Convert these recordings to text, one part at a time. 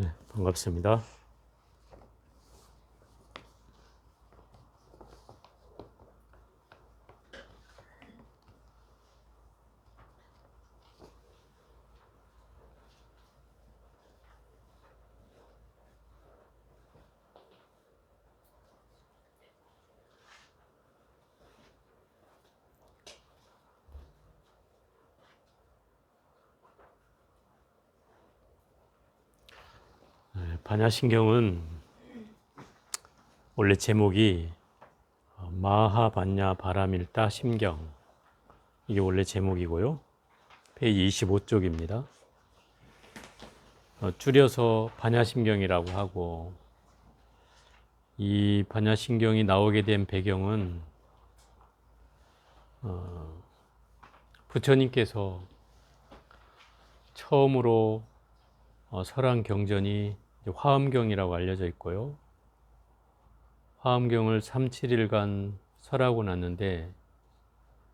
네, 반갑습니다. 반야신경은 원래 제목이 마하반야 바라밀다 심경, 이게 원래 제목이고요. 페이지 25쪽입니다. 줄여서 반야심경이라고 하고, 이 반야심경이 나오게 된 배경은 부처님께서 처음으로 설한 경전이 화엄경이라고 알려져 있고요. 화엄경을 3, 7일간 설하고 났는데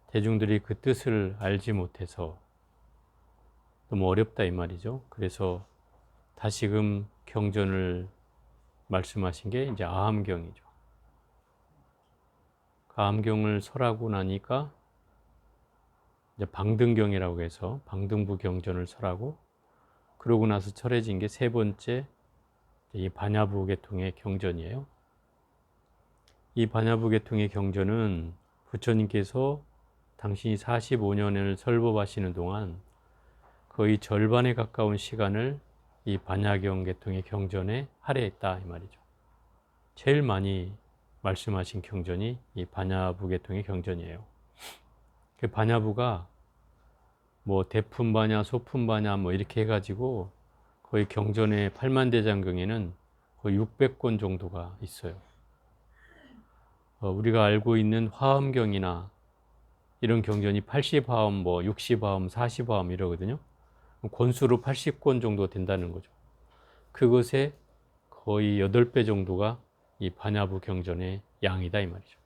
대중들이 그 뜻을 알지 못해서 너무 어렵다 이 말이죠. 그래서 다시금 경전을 말씀하신 게 이제 아함경이죠. 그 아함경을 설하고 나니까 이제 방등경이라고 해서 방등부 경전을 설하고, 그러고 나서 철해진 게 세 번째 이 반야부 계통의 경전이에요. 이 반야부 계통의 경전은 부처님께서 당신이 45년을 설법하시는 동안 거의 절반에 가까운 시간을 이 반야경 계통의 경전에 할애했다 이 말이죠. 제일 많이 말씀하신 경전이 이 반야부 계통의 경전이에요. 그 반야부가 뭐 대품반야, 소품반야 뭐 이렇게 해가지고 거의 경전의 팔만대장경에는 거의 600권 정도가 있어요. 우리가 알고 있는 화엄경이나 이런 경전이 80화엄, 뭐 60화엄, 40화엄 이러거든요. 권수로 80권 정도 된다는 거죠. 그것의 거의 8배 정도가 이 반야부 경전의 양이다 이 말이죠.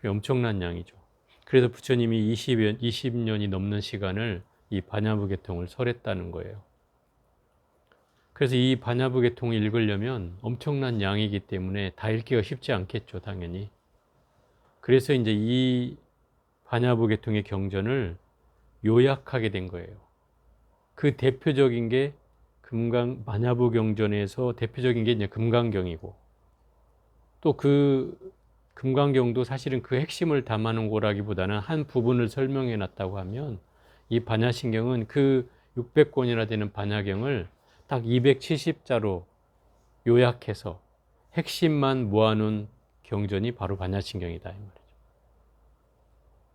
엄청난 양이죠. 그래서 부처님이 20년이 넘는 시간을 이 반야부 계통을 설했다는 거예요. 그래서 이 반야부 계통을 읽으려면 엄청난 양이기 때문에 다 읽기가 쉽지 않겠죠, 당연히. 그래서 이제 이 반야부 계통의 경전을 요약하게 된 거예요. 그 대표적인 게 반야부 경전에서 대표적인 게 이제 금강경이고, 또 그 금강경도 사실은 그 핵심을 담아놓은 거라기보다는 한 부분을 설명해 놨다고 하면, 이 반야신경은 그 600권이나 되는 반야경을 딱 270자로 요약해서 핵심만 모아놓은 경전이 바로 반야신경이다 이 말이죠.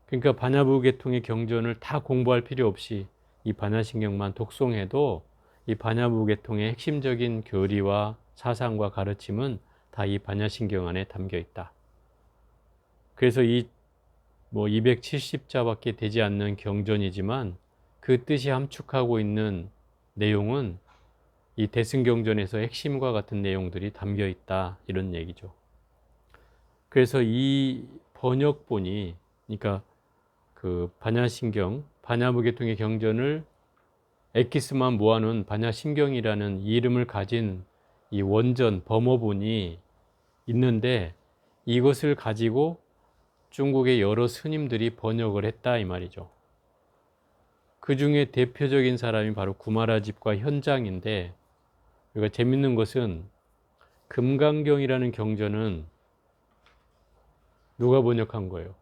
그러니까 반야부 계통의 경전을 다 공부할 필요 없이 이 반야신경만 독송해도 이 반야부 계통의 핵심적인 교리와 사상과 가르침은 다 이 반야신경 안에 담겨 있다. 그래서 이 뭐 270자밖에 되지 않는 경전이지만 그 뜻이 함축하고 있는 내용은 이 대승경전에서 핵심과 같은 내용들이 담겨 있다 이런 얘기죠. 그래서 이 번역본이, 그러니까 그 반야신경, 반야부 계통의 경전을 엑기스만 모아놓은 반야신경이라는 이름을 가진 이 원전 범어본이 있는데, 이것을 가지고 중국의 여러 스님들이 번역을 했다 이 말이죠. 그 중에 대표적인 사람이 바로 구마라집과 현장인데, 우리가 재밌는 것은 금강경이라는 경전은 누가 번역한 거예요?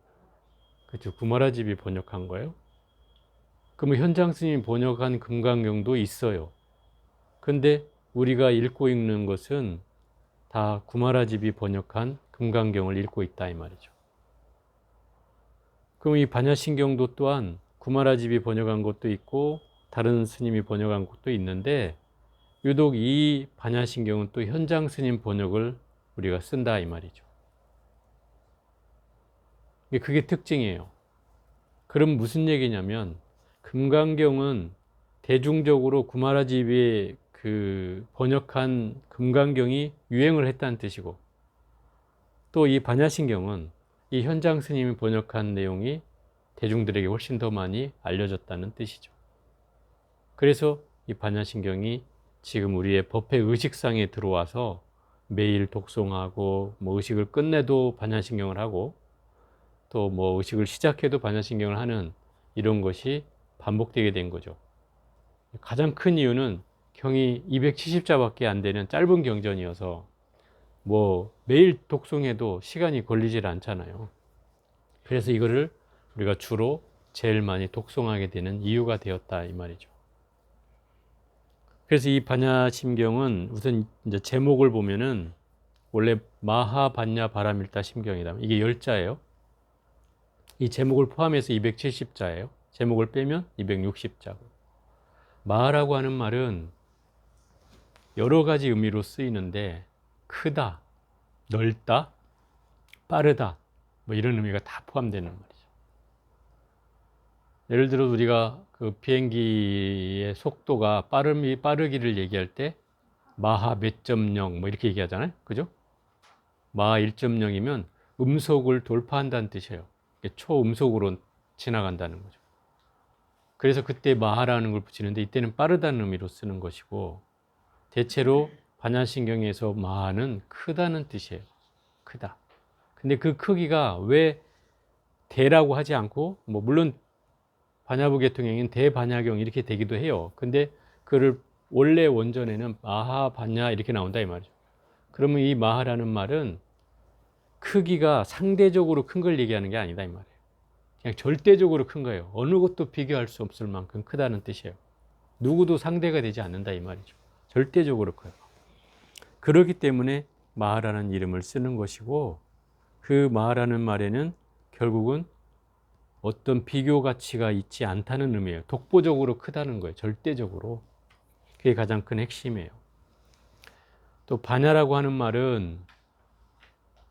그렇죠. 구마라집이 번역한 거예요. 그러면 현장 스님이 번역한 금강경도 있어요. 근데 우리가 읽고 있는 것은 다 구마라집이 번역한 금강경을 읽고 있다 이 말이죠. 그럼 이 반야신경도 또한 구마라집이 번역한 것도 있고 다른 스님이 번역한 것도 있는데, 유독 이 반야신경은 또 현장 스님 번역을 우리가 쓴다 이 말이죠. 그게 특징이에요. 그럼 무슨 얘기냐면, 금강경은 대중적으로 구마라집이 그 번역한 금강경이 유행을 했다는 뜻이고, 또 이 반야신경은 이 현장 스님이 번역한 내용이 대중들에게 훨씬 더 많이 알려졌다는 뜻이죠. 그래서 이 반야신경이 지금 우리의 법회 의식상에 들어와서 매일 독송하고 뭐 의식을 끝내도 반야신경을 하고 또 뭐 의식을 시작해도 반야신경을 하는 이런 것이 반복되게 된 거죠. 가장 큰 이유는 경이 270자밖에 안 되는 짧은 경전이어서 뭐 매일 독송해도 시간이 걸리질 않잖아요. 그래서 이거를 우리가 주로 제일 많이 독송하게 되는 이유가 되었다 이 말이죠. 그래서 이 반야심경은 우선 이제 제목을 보면은 원래 마하반야 바라밀다 심경이다. 이게 10자예요. 이 제목을 포함해서 270자예요. 제목을 빼면 260자고. 마하라고 하는 말은 여러 가지 의미로 쓰이는데 크다, 넓다, 빠르다 뭐 이런 의미가 다 포함되는 말이죠. 예를 들어 우리가 그 비행기의 속도가 빠르기를 얘기할 때 마하 몇 점 0 뭐 이렇게 얘기하잖아요. 그죠? 마하 1.0이면 음속을 돌파한다는 뜻이에요. 초음속으로 지나간다는 거죠. 그래서 그때 마하라는 걸 붙이는데 이때는 빠르다는 의미로 쓰는 것이고 대체로 반야신경에서 마하는 크다는 뜻이에요. 크다. 근데 그 크기가 왜 대라고 하지 않고 뭐 물론 반야부 계통형인 대반야경 이렇게 되기도 해요. 근데 그를 원래 원전에는 마하 반야 이렇게 나온다 이 말이죠. 그러면 이 마하라는 말은 크기가 상대적으로 큰 걸 얘기하는 게 아니다 이 말이에요. 그냥 절대적으로 큰 거예요. 어느 것도 비교할 수 없을 만큼 크다는 뜻이에요. 누구도 상대가 되지 않는다 이 말이죠. 절대적으로 커요. 그렇기 때문에 마하라는 이름을 쓰는 것이고 그 마하라는 말에는 결국은 어떤 비교 가치가 있지 않다는 의미예요. 독보적으로 크다는 거예요. 절대적으로. 그게 가장 큰 핵심이에요. 또 반야라고 하는 말은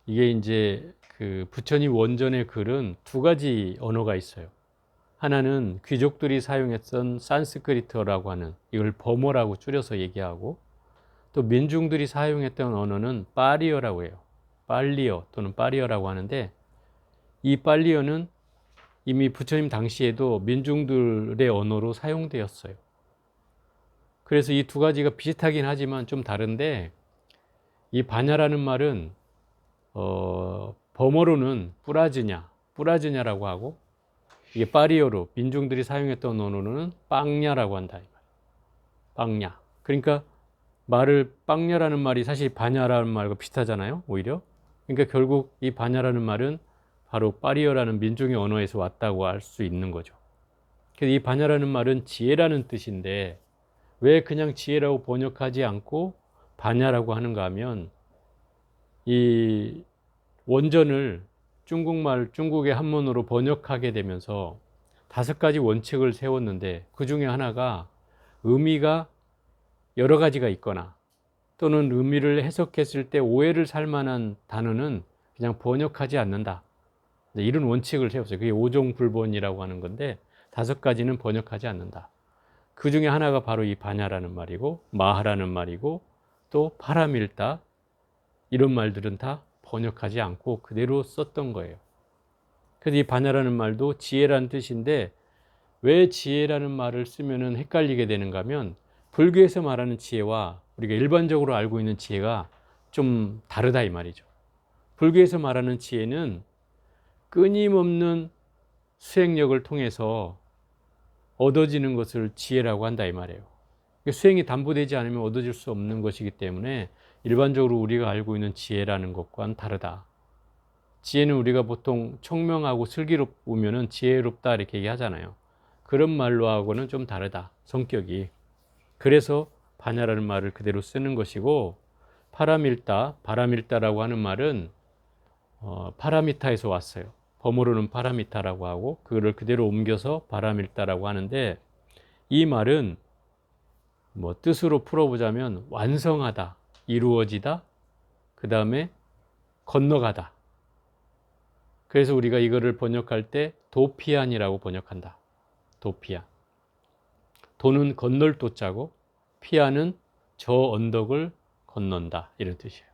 이게 이제 그 부처님 원전의 글은 두 가지 언어가 있어요. 하나는 귀족들이 사용했던 산스크리트어라고 하는 이걸 버머라고 줄여서 얘기하고 또 민중들이 사용했던 언어는 파리어라고 해요. 빨리어 또는 파리어라고 하는데 이 빨리어는 이미 부처님 당시에도 민중들의 언어로 사용되었어요. 그래서 이 두 가지가 비슷하긴 하지만 좀 다른데 이 반야라는 말은 버머로는 뿌라즈냐라고 하고 이게 파리어로 민중들이 사용했던 언어로는 빵냐라고 한다. 빵냐. 그러니까 말을 빵냐라는 말이 사실 반야라는 말과 비슷하잖아요. 오히려. 그러니까 결국 이 반야라는 말은 바로 파리어라는 민중의 언어에서 왔다고 할 수 있는 거죠. 그래서 이 반야라는 말은 지혜라는 뜻인데 왜 그냥 지혜라고 번역하지 않고 반야라고 하는가 하면 이 원전을 중국의 한문으로 번역하게 되면서 5가지 원칙을 세웠는데 그 중에 하나가 의미가 여러 가지가 있거나 또는 의미를 해석했을 때 오해를 살 만한 단어는 그냥 번역하지 않는다. 이런 원칙을 세웠어요. 그게 오종불본이라고 하는 건데 5가지는 번역하지 않는다. 그 중에 하나가 바로 이 반야라는 말이고 마하라는 말이고 또 파라밀다 이런 말들은 다 번역하지 않고 그대로 썼던 거예요. 그래서 이 반야라는 말도 지혜라는 뜻인데 왜 지혜라는 말을 쓰면은 헷갈리게 되는가 하면 불교에서 말하는 지혜와 우리가 일반적으로 알고 있는 지혜가 좀 다르다 이 말이죠. 불교에서 말하는 지혜는 끊임없는 수행력을 통해서 얻어지는 것을 지혜라고 한다 이 말이에요. 수행이 담보되지 않으면 얻어질 수 없는 것이기 때문에 일반적으로 우리가 알고 있는 지혜라는 것과는 다르다. 지혜는 우리가 보통 청명하고 슬기롭으면 지혜롭다 이렇게 얘기하잖아요. 그런 말로 하고는 좀 다르다. 성격이. 그래서 반야라는 말을 그대로 쓰는 것이고 바라밀다라고 하는 말은 파라미타에서 왔어요. 범어로는 파라미타라고 하고 그거를 그대로 옮겨서 바라밀다라고 하는데 이 말은 뭐 뜻으로 풀어보자면 완성하다, 이루어지다, 그 다음에 건너가다. 그래서 우리가 이거를 번역할 때 도피안이라고 번역한다. 도피안. 도는 건널 도자고 피안은 저 언덕을 건넌다 이런 뜻이에요.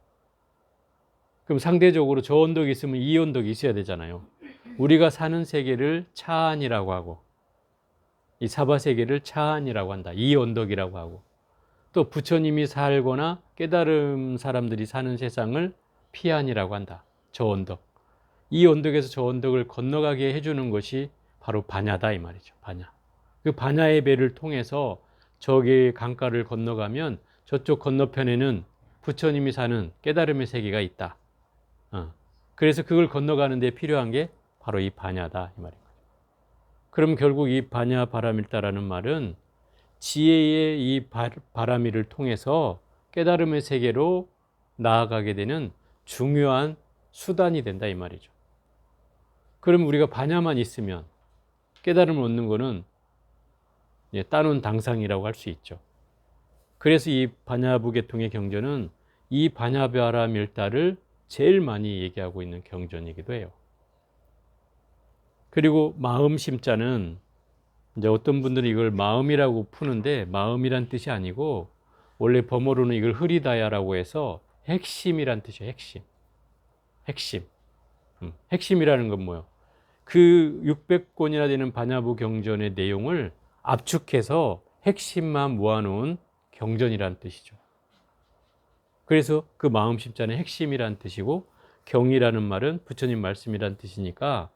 그럼 상대적으로 저 언덕이 있으면 이 언덕이 있어야 되잖아요. 우리가 사는 세계를 차안이라고 하고 이 사바세계를 차안이라고 한다. 이 언덕이라고 하고 또 부처님이 살거나 깨달음 사람들이 사는 세상을 피안이라고 한다. 저 언덕. 이 언덕에서 저 언덕을 건너가게 해주는 것이 바로 반야다 이 말이죠. 반야. 그 반야의 배를 통해서 저기 강가를 건너가면 저쪽 건너편에는 부처님이 사는 깨달음의 세계가 있다. 그래서 그걸 건너가는 데 필요한 게 바로 이 반야다 이 말인 거죠. 그럼 결국 이 반야 바라밀다라는 말은 지혜의 이 바라밀을 통해서 깨달음의 세계로 나아가게 되는 중요한 수단이 된다 이 말이죠. 그럼 우리가 반야만 있으면 깨달음을 얻는 거는 따놓은 당상이라고 할 수 있죠. 그래서 이 반야부계통의 경전은 이 반야바라밀다를 제일 많이 얘기하고 있는 경전이기도 해요. 그리고 마음심자는 이제 어떤 분들은 이걸 마음이라고 푸는데 마음이란 뜻이 아니고 원래 범어로는 이걸 흐리다야라고 해서 핵심이란 뜻이에요. 핵심. 핵심이라는 건 뭐예요? 그 600권이나 되는 반야부 경전의 내용을 압축해서 핵심만 모아놓은 경전이란 뜻이죠. 그래서 그 마음심자는 핵심이란 뜻이고 경이라는 말은 부처님 말씀이란 뜻이니까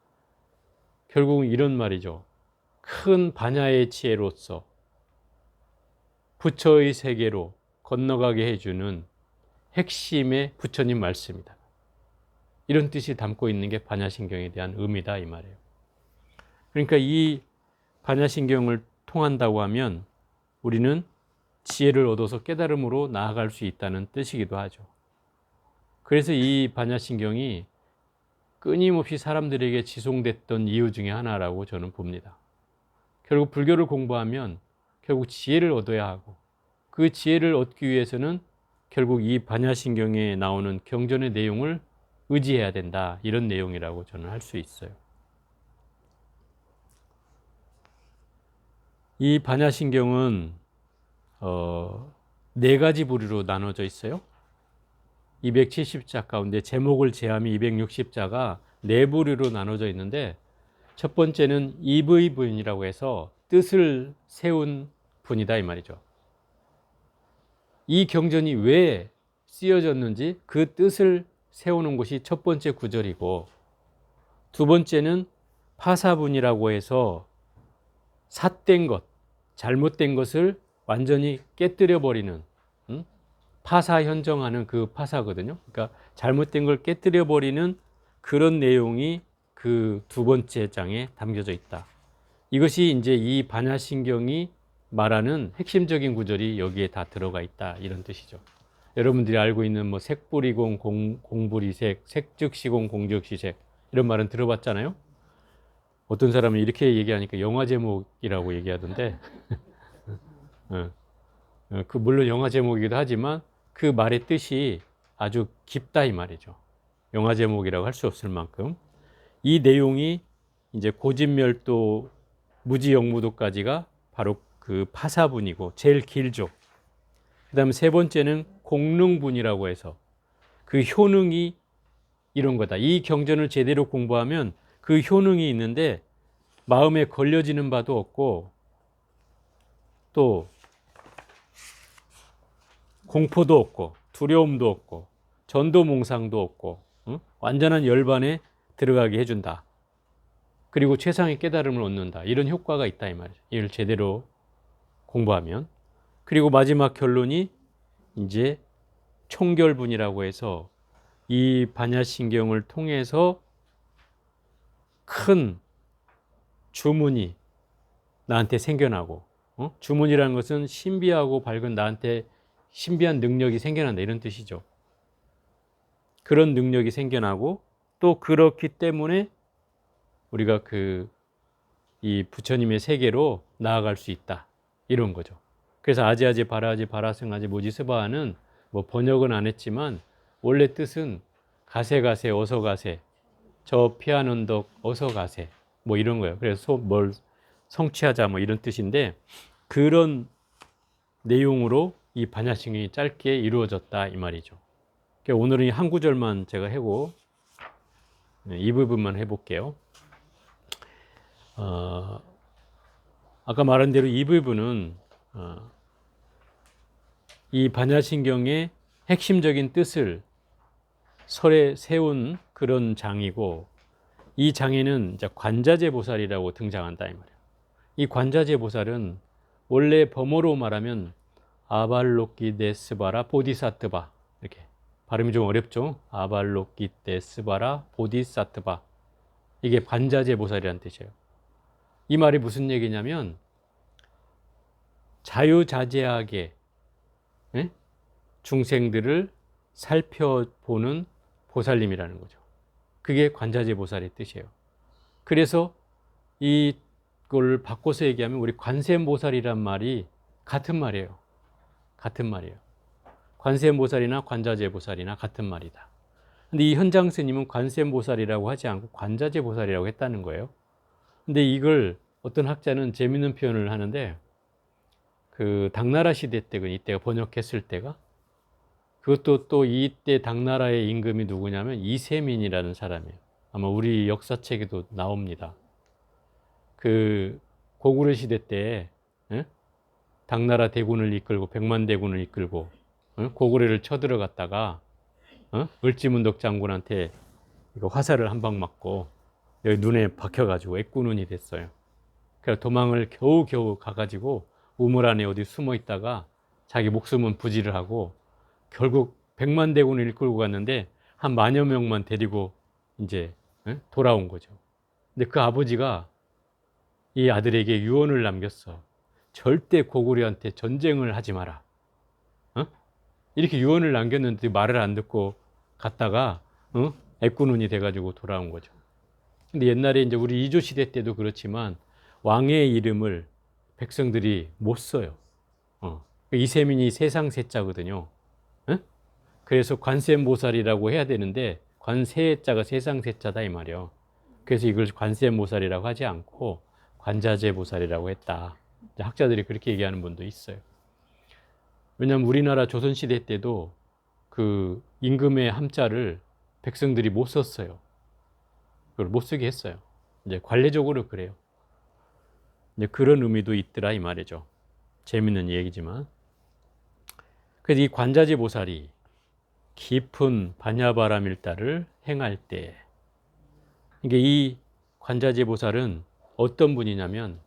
결국은 이런 말이죠. 큰 반야의 지혜로서 부처의 세계로 건너가게 해주는 핵심의 부처님 말씀이다. 이런 뜻이 담고 있는 게 반야신경에 대한 의미다 이 말이에요. 그러니까 이 반야신경을 통한다고 하면 우리는 지혜를 얻어서 깨달음으로 나아갈 수 있다는 뜻이기도 하죠. 그래서 이 반야신경이 끊임없이 사람들에게 지송됐던 이유 중에 하나라고 저는 봅니다. 결국 불교를 공부하면 결국 지혜를 얻어야 하고 그 지혜를 얻기 위해서는 결국 이 반야신경에 나오는 경전의 내용을 의지해야 된다. 이런 내용이라고 저는 할 수 있어요. 이 반야신경은 네 가지 부류로 나눠져 있어요. 270자 가운데 제목을 제하면 260자가 네 부류로 나눠져 있는데 첫 번째는 이브이분이라고 해서 뜻을 세운 분이다 이 말이죠. 이 경전이 왜 쓰여졌는지 그 뜻을 세우는 것이 첫 번째 구절이고 두 번째는 파사분이라고 해서 삿된 것, 잘못된 것을 완전히 깨뜨려 버리는 파사 현정하는 그 파사거든요. 그러니까 잘못된 걸 깨뜨려 버리는 그런 내용이 그 두 번째 장에 담겨져 있다. 이것이 이제 이 반야신경이 말하는 핵심적인 구절이 여기에 다 들어가 있다. 이런 뜻이죠. 여러분들이 알고 있는 뭐 색불이공 공불이색, 색즉시공 공즉시색 이런 말은 들어봤잖아요. 어떤 사람은 이렇게 얘기하니까 영화 제목이라고 얘기하던데 그 물론 영화 제목이기도 하지만 그 말의 뜻이 아주 깊다 이 말이죠. 영화 제목이라고 할 수 없을 만큼 이 내용이 이제 고진멸도 무지영무도까지가 바로 그 파사분이고 제일 길죠. 그 다음에 세 번째는 공능분이라고 해서 그 효능이 이런 거다. 이 경전을 제대로 공부하면 그 효능이 있는데 마음에 걸려지는 바도 없고 또 공포도 없고 두려움도 없고 전도몽상도 없고 완전한 열반에 들어가게 해준다. 그리고 최상의 깨달음을 얻는다. 이런 효과가 있다 이 말이죠. 이를 제대로 공부하면. 그리고 마지막 결론이 이제 총결분이라고 해서 이 반야신경을 통해서 큰 주문이 나한테 생겨나고 주문이라는 것은 신비하고 밝은 나한테 신비한 능력이 생겨난다 이런 뜻이죠. 그런 능력이 생겨나고 또 그렇기 때문에 우리가 이 부처님의 세계로 나아갈 수 있다 이런 거죠. 그래서 아지아지 바라지 바라승아지 모지스바는 뭐 번역은 안 했지만 원래 뜻은 가세 어서 가세 저 피하는 덕 어서 가세 뭐 이런 거예요. 그래서 뭘 성취하자 뭐 이런 뜻인데 그런 내용으로 이 반야신경이 짧게 이루어졌다 이 말이죠. 그러니까 오늘은 한 구절만 제가 하고 이 부분만 해볼게요. 아까 말한 대로 이 부분은 이 반야신경의 핵심적인 뜻을 설에 세운 그런 장이고, 이 장에는 이제 관자재보살이라고 등장한다 이 말이에요. 이 관자재보살은 원래 범어로 말하면 아발로키데스바라 보디사트바, 이렇게 발음이 좀 어렵죠. 아발로키데스바라 보디사트바, 이게 관자재보살이라는 뜻이에요. 이 말이 무슨 얘기냐면 자유자재하게 중생들을 살펴보는 보살님이라는 거죠. 그게 관자재보살의 뜻이에요. 그래서 이걸 바꿔서 얘기하면 우리 관세음보살이란 말이 같은 말이에요. 같은 말이에요. 관세음보살이나 관자재보살이나 같은 말이다. 근데 이 현장 스님은 관세음보살이라고 하지 않고 관자재보살이라고 했다는 거예요. 근데 이걸 어떤 학자는 재밌는 표현을 하는데, 그 당나라 시대 때, 이때가 번역했을 때가, 그것도 또 이때 당나라의 임금이 누구냐면 이세민이라는 사람이에요. 아마 우리 역사책에도 나옵니다. 그 고구려 시대 때 당나라 대군을 이끌고, 백만 대군을 이끌고 고구려를 쳐들어갔다가 을지문덕 장군한테 이거 화살을 한 방 맞고 여기 눈에 박혀가지고 애꾸눈이 됐어요. 그래서 도망을 겨우겨우 가가지고 우물 안에 어디 숨어 있다가 자기 목숨은 부지를 하고 결국 백만 대군을 이끌고 갔는데 한 만여 명만 데리고 이제 돌아온 거죠. 근데 그 아버지가 이 아들에게 유언을 남겼어. 절대 고구려한테 전쟁을 하지 마라. 이렇게 유언을 남겼는데 말을 안 듣고 갔다가 애꾸눈이 돼가지고 돌아온 거죠. 근데 옛날에 이제 우리 이조 시대 때도 그렇지만 왕의 이름을 백성들이 못 써요. 이세민이 세상 세자거든요. 그래서 관세음보살이라고 해야 되는데 관세자가 세상 세자다 이 말이에요. 그래서 이걸 관세음보살이라고 하지 않고 관자재보살이라고 했다. 학자들이 그렇게 얘기하는 분도 있어요. 왜냐하면 우리나라 조선시대 때도 그 임금의 함자를 백성들이 못 썼어요. 그걸 못 쓰게 했어요. 이제 관례적으로 그래요. 이제 그런 의미도 있더라 이 말이죠. 재밌는 얘기지만. 그래서 이 관자재보살이 깊은 반야바라밀다를 행할 때, 이게 이 관자재보살은 어떤 분이냐면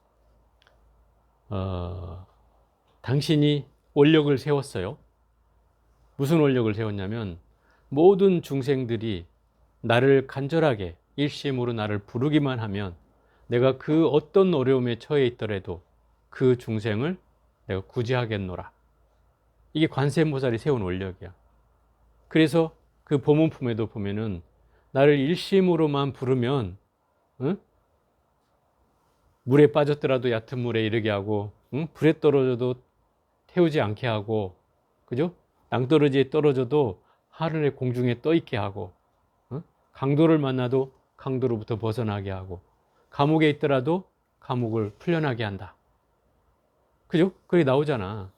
당신이 원력을 세웠어요. 무슨 원력을 세웠냐면 모든 중생들이 나를 간절하게 일심으로 나를 부르기만 하면 내가 그 어떤 어려움에 처해 있더라도 그 중생을 내가 구제하겠노라. 이게 관세음보살이 세운 원력이야. 그래서 그 법문품에도 보면은 나를 일심으로만 부르면 물에 빠졌더라도 얕은 물에 이르게 하고 불에 떨어져도 태우지 않게 하고, 그죠? 낭떠러지에 떨어져도 하늘의 공중에 떠 있게 하고, 강도를 만나도 강도로부터 벗어나게 하고, 감옥에 있더라도 감옥을 풀려나게 한다. 그죠? 그게 나오잖아.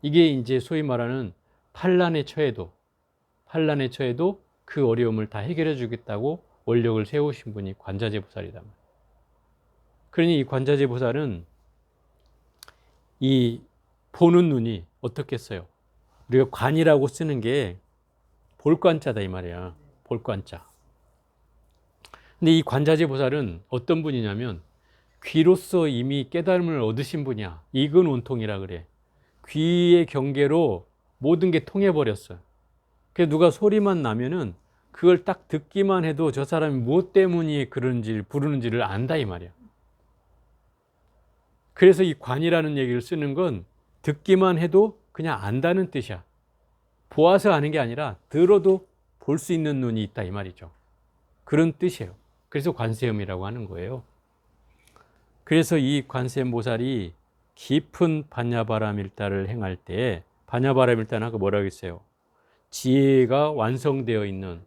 이게 이제 소위 말하는 환난에 처해도 그 어려움을 다 해결해 주겠다고 원력을 세우신 분이 관자재보살이다. 그러니 이 관자재보살은 이 보는 눈이 어떻겠어요? 우리가 관이라고 쓰는 게 볼관자다 이 말이야. 볼관자. 근데 이 관자재보살은 어떤 분이냐면 귀로서 이미 깨달음을 얻으신 분이야. 이근 온통이라 그래. 귀의 경계로 모든 게 통해버렸어요. 그래서 누가 소리만 나면은 그걸 딱 듣기만 해도 저 사람이 무엇 때문에 그런지 부르는지를 안다 이 말이야. 그래서 이 관이라는 얘기를 쓰는 건 듣기만 해도 그냥 안다는 뜻이야. 보아서 아는 게 아니라 들어도 볼 수 있는 눈이 있다 이 말이죠. 그런 뜻이에요. 그래서 관세음이라고 하는 거예요. 그래서 이 관세음보살이 깊은 반야바라밀다를 행할 때, 반야바라밀다는 아까 뭐라고 했어요? 지혜가 완성되어 있는,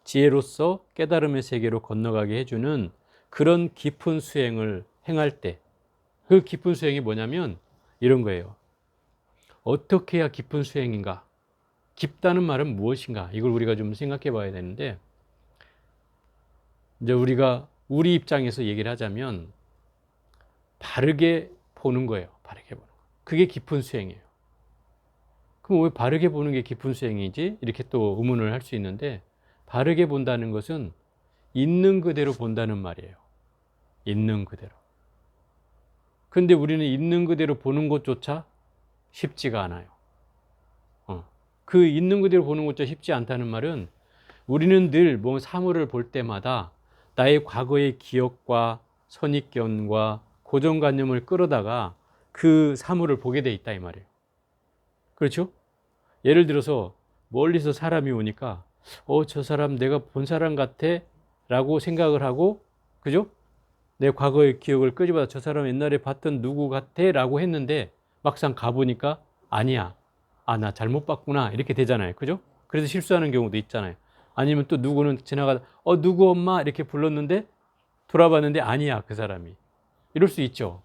지혜로서 깨달음의 세계로 건너가게 해주는 그런 깊은 수행을 행할 때, 그 깊은 수행이 뭐냐면 이런 거예요. 어떻게 해야 깊은 수행인가? 깊다는 말은 무엇인가? 이걸 우리가 좀 생각해 봐야 되는데, 이제 우리가 우리 입장에서 얘기를 하자면 바르게 보는 거예요. 바르게 보는 거. 그게 깊은 수행이에요. 그럼 왜 바르게 보는 게 깊은 수행이지? 이렇게 또 의문을 할 수 있는데, 바르게 본다는 것은 있는 그대로 본다는 말이에요. 있는 그대로. 근데 우리는 있는 그대로 보는 것조차 쉽지가 않아요. 그 있는 그대로 보는 것조차 쉽지 않다는 말은, 우리는 늘 뭐 사물을 볼 때마다 나의 과거의 기억과 선입견과 고정관념을 끌어다가 그 사물을 보게 돼 있다 이 말이에요. 그렇죠? 예를 들어서 멀리서 사람이 오니까 저 사람 내가 본 사람 같아 라고 생각을 하고, 그죠? 내 과거의 기억을 끄집어서 저 사람 옛날에 봤던 누구 같아 라고 했는데, 막상 가보니까 아니야, 나 잘못 봤구나, 이렇게 되잖아요. 그죠? 그래서 실수하는 경우도 있잖아요. 아니면 또 누구는 지나가다 누구 엄마 이렇게 불렀는데 돌아봤는데 아니야, 그 사람이. 이럴 수 있죠.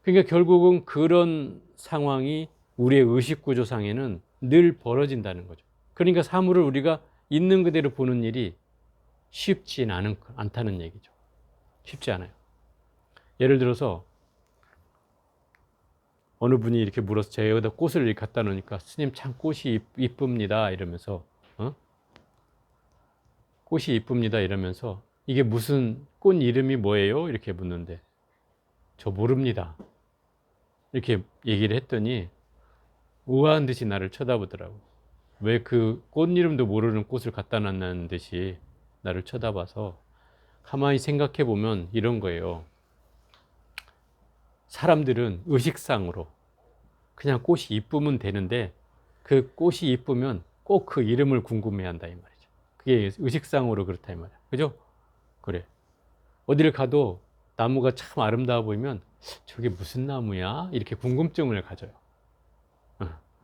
그러니까 결국은 그런 상황이 우리의 의식구조상에는 늘 벌어진다는 거죠. 그러니까 사물을 우리가 있는 그대로 보는 일이 쉽진 않다는 얘기죠. 쉽지 않아요. 예를 들어서 어느 분이 이렇게 물어서 제가 여기다 꽃을 이렇게 갖다 놓으니까, 스님 참 꽃이 이쁩니다 이러면서, 꽃이 이쁩니다 이러면서, 이게 무슨 꽃 이름이 뭐예요? 이렇게 묻는데, 저 모릅니다 이렇게 얘기를 했더니 우아한 듯이 나를 쳐다보더라고. 왜 그 꽃 이름도 모르는 꽃을 갖다 놨다는 듯이 나를 쳐다봐서, 가만히 생각해 보면 이런 거예요. 사람들은 의식상으로 그냥 꽃이 이쁘면 되는데, 그 꽃이 이쁘면 꼭 그 이름을 궁금해한다 이 말이죠. 그게 의식상으로 그렇다 이 말이야. 그죠? 그래. 어디를 가도 나무가 참 아름다워 보이면 저게 무슨 나무야? 이렇게 궁금증을 가져요.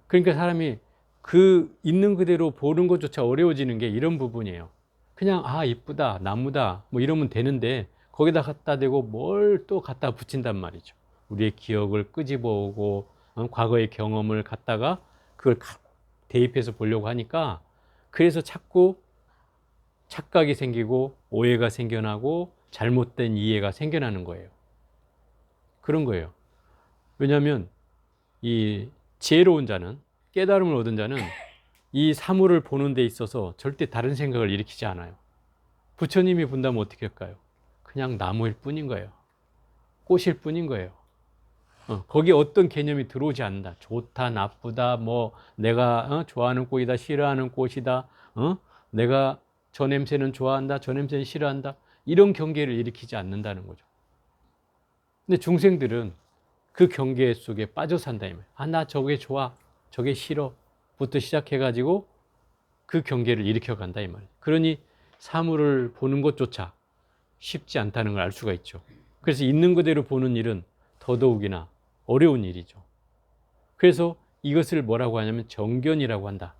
그러니까 사람이 그 있는 그대로 보는 것조차 어려워지는 게 이런 부분이에요. 그냥 이쁘다, 나무다 뭐 이러면 되는데, 거기다 갖다 대고 뭘 또 갖다 붙인단 말이죠. 우리의 기억을 끄집어오고 과거의 경험을 갖다가 그걸 대입해서 보려고 하니까, 그래서 자꾸 착각이 생기고 오해가 생겨나고 잘못된 이해가 생겨나는 거예요. 그런 거예요. 왜냐하면 이 지혜로운 자는, 깨달음을 얻은 자는 이 사물을 보는 데 있어서 절대 다른 생각을 일으키지 않아요. 부처님이 본다면 어떻게 할까요? 그냥 나무일 뿐인 거예요. 꽃일 뿐인 거예요. 거기에 어떤 개념이 들어오지 않는다. 좋다, 나쁘다, 뭐 내가 좋아하는 꽃이다, 싫어하는 꽃이다, 내가 저 냄새는 좋아한다, 저 냄새는 싫어한다, 이런 경계를 일으키지 않는다는 거죠. 근데 중생들은 그 경계 속에 빠져 산다 이 말이에요. 나 저게 좋아, 저게 싫어 부터 시작해가지고 그 경계를 일으켜 간다 이 말이에요. 그러니 사물을 보는 것조차 쉽지 않다는 걸 알 수가 있죠. 그래서 있는 그대로 보는 일은 더더욱이나 어려운 일이죠. 그래서 이것을 뭐라고 하냐면 정견이라고 한다.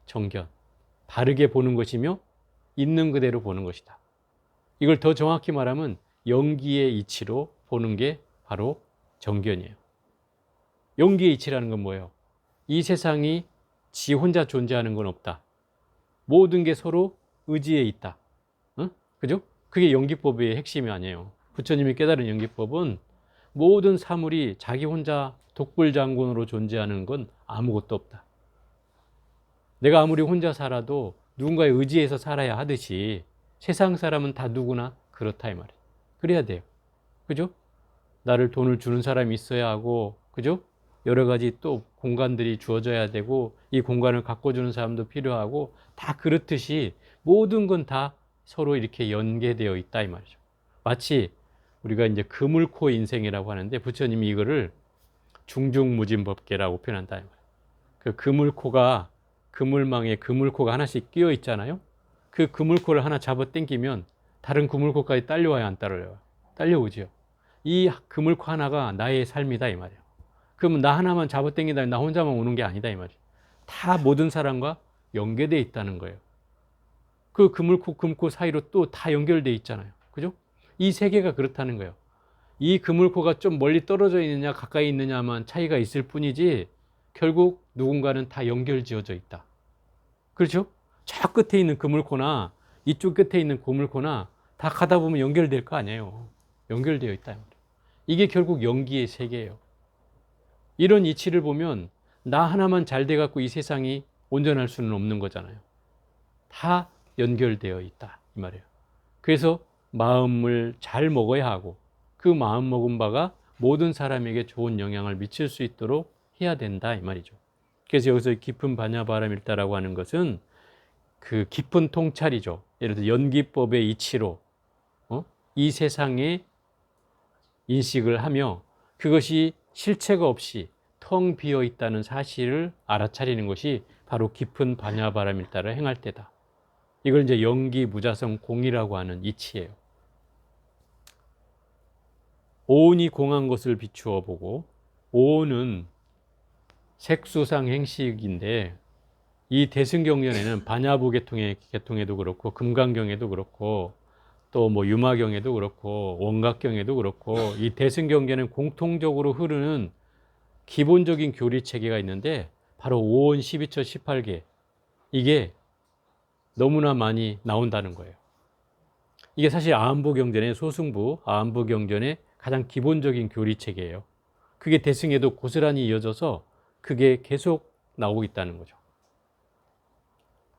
정견. 바르게 보는 것이며 있는 그대로 보는 것이다. 이걸 더 정확히 말하면 영기의 이치로 보는 게 바로 정견이에요. 영기의 이치라는 건 뭐예요? 이 세상이 지 혼자 존재하는 건 없다. 모든 게 서로 의지에 있다. 그죠? 그게 영기법의 핵심이 아니에요. 부처님이 깨달은 영기법은 모든 사물이 자기 혼자 독불장군으로 존재하는 건 아무것도 없다. 내가 아무리 혼자 살아도 누군가의 의지에서 살아야 하듯이 세상 사람은 다 누구나 그렇다 이 말이에요. 그래야 돼요. 그죠? 나를 돈을 주는 사람이 있어야 하고, 그죠? 여러 가지 또 공간들이 주어져야 되고, 이 공간을 가꿔주는 사람도 필요하고, 다 그렇듯이 모든 건 다 서로 이렇게 연계되어 있다 이 말이죠. 마치 우리가 이제 그물코 인생이라고 하는데, 부처님이 이거를 중중무진법계라고 표현한다 이 말이에요. 그 그물코가, 그물망에 그물코가 하나씩 끼어 있잖아요. 그 그물코를 하나 잡아 당기면 다른 그물코까지 딸려와요, 안 딸려요? 딸려오죠. 이 그물코 하나가 나의 삶이다 이 말이에요. 그러면 나 하나만 잡아 당긴다, 나 혼자만 오는 게 아니다 이 말이에요. 다 모든 사람과 연계되어 있다는 거예요. 그 그물코 금코 사이로 또 다 연결되어 있잖아요. 그죠? 이 세계가 그렇다는 거예요. 이 그물코가 좀 멀리 떨어져 있느냐 가까이 있느냐만 차이가 있을 뿐이지, 결국 누군가는 다 연결지어져 있다. 그렇죠? 저 끝에 있는 그물코나 이쪽 끝에 있는 그물코나 다 가다 보면 연결될 거 아니에요. 연결되어 있다. 이게 결국 연기의 세계예요. 이런 이치를 보면 나 하나만 잘 돼갖고 이 세상이 온전할 수는 없는 거잖아요. 다 연결되어 있다 이 말이에요. 그래서 마음을 잘 먹어야 하고 그 마음 먹은 바가 모든 사람에게 좋은 영향을 미칠 수 있도록 해야 된다 이 말이죠. 그래서 여기서 깊은 반야바라밀다라고 하는 것은 그 깊은 통찰이죠. 예를 들어 연기법의 이치로 이 세상에 인식을 하며 그것이 실체가 없이 텅 비어 있다는 사실을 알아차리는 것이 바로 깊은 반야바라밀다를 행할 때다. 이걸 이제 영기 무자성 공이라고 하는 이치예요. 오온이 공한 것을 비추어 보고, 오온은 색수상 행식인데 이 대승경전에는 반야부 계통에도 그렇고 금강경에도 그렇고 또 뭐 유마경에도 그렇고 원각경에도 그렇고 이 대승경전은 공통적으로 흐르는 기본적인 교리 체계가 있는데 바로 5원, 12처, 18개 이게 너무나 많이 나온다는 거예요. 이게 사실 아한부경전의 소승부, 아한부경전의 가장 기본적인 교리 체계예요. 그게 대승에도 고스란히 이어져서 그게 계속 나오고 있다는 거죠.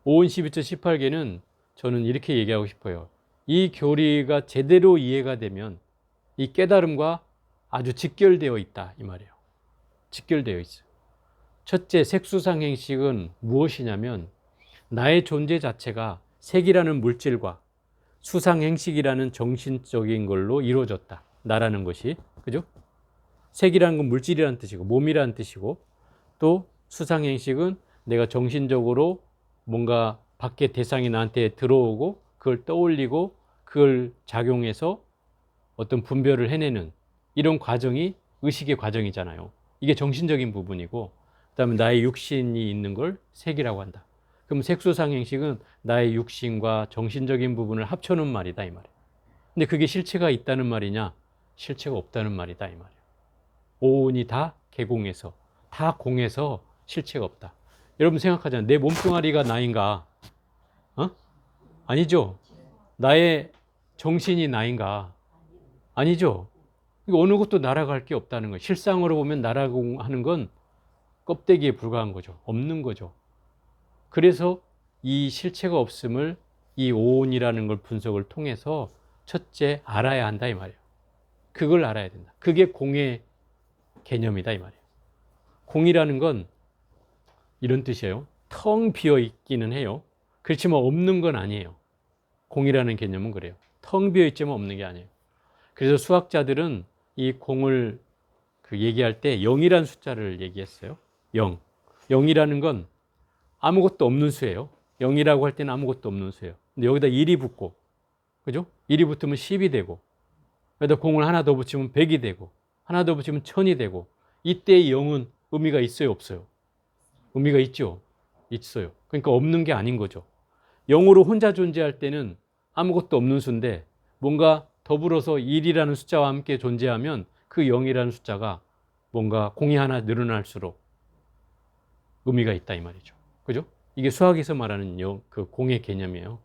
5원, 12처, 18개는 저는 이렇게 얘기하고 싶어요. 이 교리가 제대로 이해가 되면 이 깨달음과 아주 직결되어 있다 이 말이에요. 직결되어 있어요. 첫째, 색수상 행식은 무엇이냐면 나의 존재 자체가 색이라는 물질과 수상 행식이라는 정신적인 걸로 이루어졌다. 나라는 것이. 그죠? 색이라는 건 물질이라는 뜻이고 몸이라는 뜻이고 또 수상 행식은 내가 정신적으로 뭔가 밖에 대상이 나한테 들어오고 그걸 떠올리고 그걸 작용해서 어떤 분별을 해내는 이런 과정이 의식의 과정이잖아요. 이게 정신적인 부분이고 그다음에 나의 육신이 있는 걸 색이라고 한다. 그럼 색수상 행식은 나의 육신과 정신적인 부분을 합쳐놓은 말이다 이 말이에요. 근데 그게 실체가 있다는 말이냐? 실체가 없다는 말이다 이 말이에요. 오온이 다 개공해서 다 공해서 실체가 없다. 여러분 생각하잖아요. 내 몸뚱아리가 나인가? 아니죠. 나의 정신이 나인가? 아니죠. 이거 어느 것도 날아갈 게 없다는 거예요. 실상으로 보면 나라고 하는 건 껍데기에 불과한 거죠. 없는 거죠. 그래서 이 실체가 없음을 이 오온이라는 걸 분석을 통해서 첫째 알아야 한다 이 말이에요. 그걸 알아야 된다. 그게 공의 개념이다 이 말이에요. 공이라는 건 이런 뜻이에요. 텅 비어 있기는 해요. 그렇지만 없는 건 아니에요. 공이라는 개념은 그래요. 텅 비어 있지만 없는 게 아니에요. 그래서 수학자들은 이 공을 얘기할 때 0이라는 숫자를 얘기했어요. 0. 0이라는 건 아무것도 없는 수예요. 0이라고 할 때는 아무것도 없는 수예요. 근데 여기다 1이 붙고, 그죠? 1이 붙으면 10이 되고, 여기다 공을 하나 더 붙이면 100이 되고, 하나 더 붙이면 1000이 되고, 이때의 0은 의미가 있어요, 없어요? 의미가 있죠? 있어요. 그러니까 없는 게 아닌 거죠. 0으로 혼자 존재할 때는 아무것도 없는 수인데, 뭔가 더불어서 1이라는 숫자와 함께 존재하면 그 0이라는 숫자가 뭔가 공이 하나 늘어날수록 의미가 있다 이 말이죠. 그죠? 이게 수학에서 말하는 그 공의 개념이에요.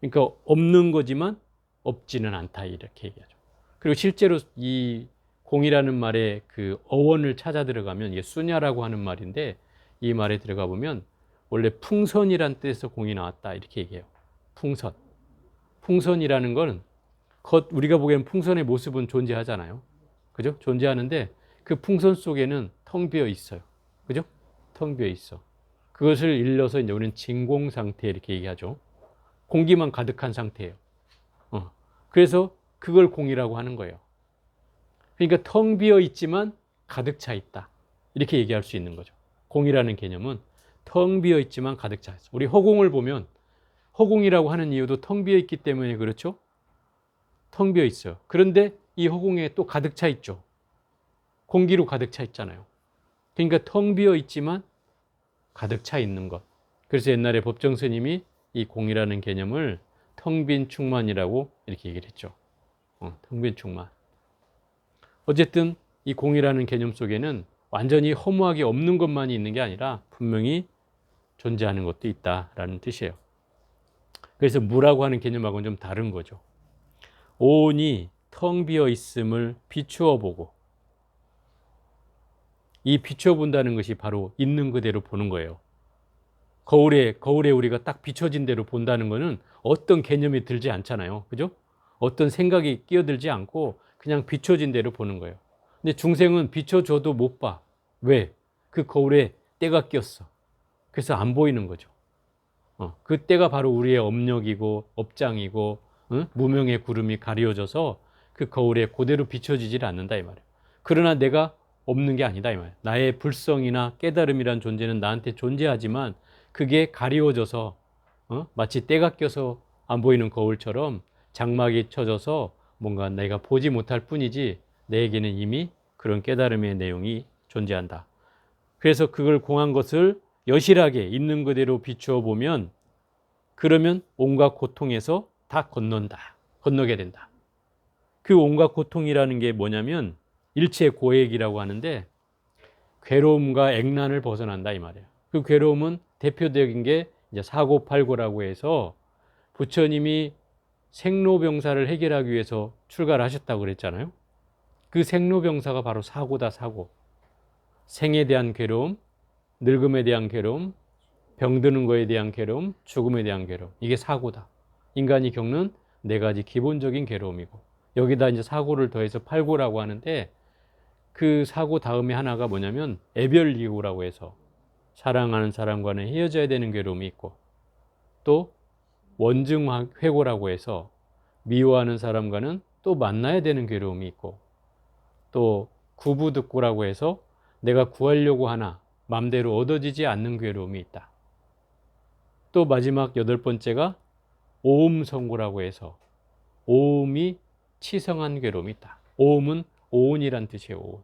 그러니까 없는 거지만 없지는 않다 이렇게 얘기하죠. 그리고 실제로 이 공이라는 말의 그 어원을 찾아 들어가면 이게 수냐라고 하는 말인데 이 말에 들어가 보면 원래 풍선이란 뜻에서 공이 나왔다 이렇게 얘기해요. 풍선. 풍선이라는 거는 우리가 보기엔 풍선의 모습은 존재하잖아요. 그죠? 존재하는데 그 풍선 속에는 텅 비어 있어요. 그죠? 텅 비어 있어. 그것을 일러서 이제 우리는 진공 상태 이렇게 얘기하죠. 공기만 가득한 상태예요. 그래서 그걸 공이라고 하는 거예요. 그러니까 텅 비어 있지만 가득 차 있다. 이렇게 얘기할 수 있는 거죠. 공이라는 개념은 텅 비어 있지만 가득 차 있어. 우리 허공을 보면 허공이라고 하는 이유도 텅 비어 있기 때문에 그렇죠? 텅 비어 있어요. 그런데 이 허공에 또 가득 차 있죠. 공기로 가득 차 있잖아요. 그러니까 텅 비어 있지만 가득 차 있는 것. 그래서 옛날에 법정 스님이 이 공이라는 개념을 텅 빈 충만이라고 이렇게 얘기를 했죠. 텅 빈 충만. 어쨌든 이 공이라는 개념 속에는 완전히 허무하게 없는 것만이 있는 게 아니라 분명히 존재하는 것도 있다라는 뜻이에요. 그래서 무라고 하는 개념하고는 좀 다른 거죠. 오온이 텅 비어 있음을 비추어 보고 이 비춰본다는 것이 바로 있는 그대로 보는 거예요. 거울에 우리가 딱 비춰진 대로 본다는 거는 어떤 개념이 들지 않잖아요. 그죠? 어떤 생각이 끼어들지 않고 그냥 비춰진 대로 보는 거예요. 근데 중생은 비춰줘도 못 봐. 왜? 그 거울에 때가 꼈어. 그래서 안 보이는 거죠. 그 때가 바로 우리의 업력이고 업장이고, 응? 무명의 구름이 가리워져서 그 거울에 그대로 비춰지질 않는다 이 말이에요. 그러나 내가 없는 게 아니다 이 말이에요. 나의 불성이나 깨달음이란 존재는 나한테 존재하지만 그게 가리워져서 마치 때가 껴서 안 보이는 거울처럼 장막이 쳐져서 뭔가 내가 보지 못할 뿐이지 내에게는 이미 그런 깨달음의 내용이 존재한다. 그래서 그걸 공한 것을 여실하게 있는 그대로 비추어 보면 그러면 온갖 고통에서 다 건너게 된다. 그 온갖 고통이라는 게 뭐냐면 일체 고액이라고 하는데 괴로움과 액난을 벗어난다 이 말이에요. 그 괴로움은 대표적인 게 이제 사고팔고라고 해서 부처님이 생로병사를 해결하기 위해서 출가를 하셨다고 그랬잖아요. 그 생로병사가 바로 사고다 사고. 생에 대한 괴로움, 늙음에 대한 괴로움, 병드는 거에 대한 괴로움, 죽음에 대한 괴로움. 이게 사고다. 인간이 겪는 네 가지 기본적인 괴로움이고 여기다 이제 사고를 더해서 팔고라고 하는데 그 사고 다음에 하나가 뭐냐면 애별이고라고 해서 사랑하는 사람과는 헤어져야 되는 괴로움이 있고 또 원증회고라고 해서 미워하는 사람과는 또 만나야 되는 괴로움이 있고 또 구부득고라고 해서 내가 구하려고 하나 맘대로 얻어지지 않는 괴로움이 있다. 또 마지막 8번째가 오음성고라고 해서 오음이 치성한 괴로움이 있다. 오음은 오온이란 뜻이에요. 오온.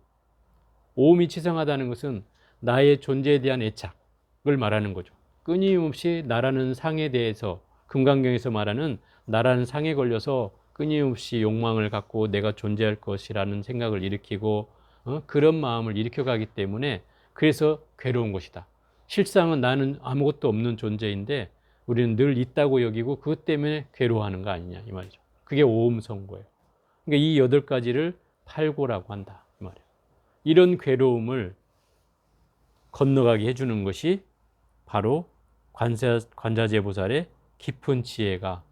오음이 치성하다는 것은 나의 존재에 대한 애착을 말하는 거죠. 끊임없이 나라는 상에 대해서 금강경에서 말하는 나라는 상에 걸려서 끊임없이 욕망을 갖고 내가 존재할 것이라는 생각을 일으키고 그런 마음을 일으켜가기 때문에 그래서 괴로운 것이다. 실상은 나는 아무것도 없는 존재인데 우리는 늘 있다고 여기고 그것 때문에 괴로워하는 거 아니냐 이 말이죠. 그게 오음성고예요. 그러니까 이 8가지를 팔고라고 한다 이 말이에요. 이런 괴로움을 건너가게 해주는 것이 바로 관자재보살의 깊은 지혜가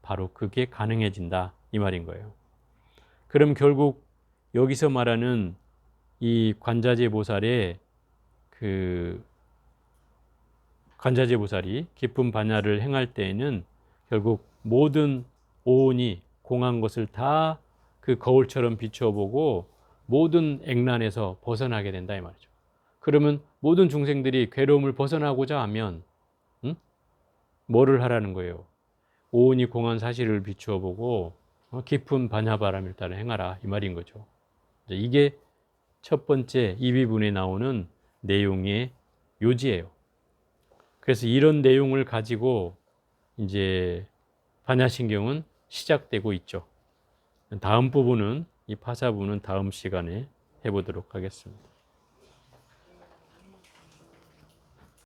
바로 그게 가능해진다 이 말인 거예요. 그럼 결국 여기서 말하는 이 관자재보살의 그 관자재보살이 깊은 반야를 행할 때에는 결국 모든 오온이 공한 것을 다 그 거울처럼 비춰보고 모든 액난에서 벗어나게 된다 이 말이죠. 그러면 모든 중생들이 괴로움을 벗어나고자 하면 뭐를 하라는 거예요? 오온이 공한 사실을 비추어 보고 깊은 반야바람을 따라 행하라 이 말인 거죠. 이게 첫 번째 이비분에 나오는 내용의 요지예요. 그래서 이런 내용을 가지고 이제 반야신경은 시작되고 있죠. 다음 부분은 이 파사부는 다음 시간에 해보도록 하겠습니다.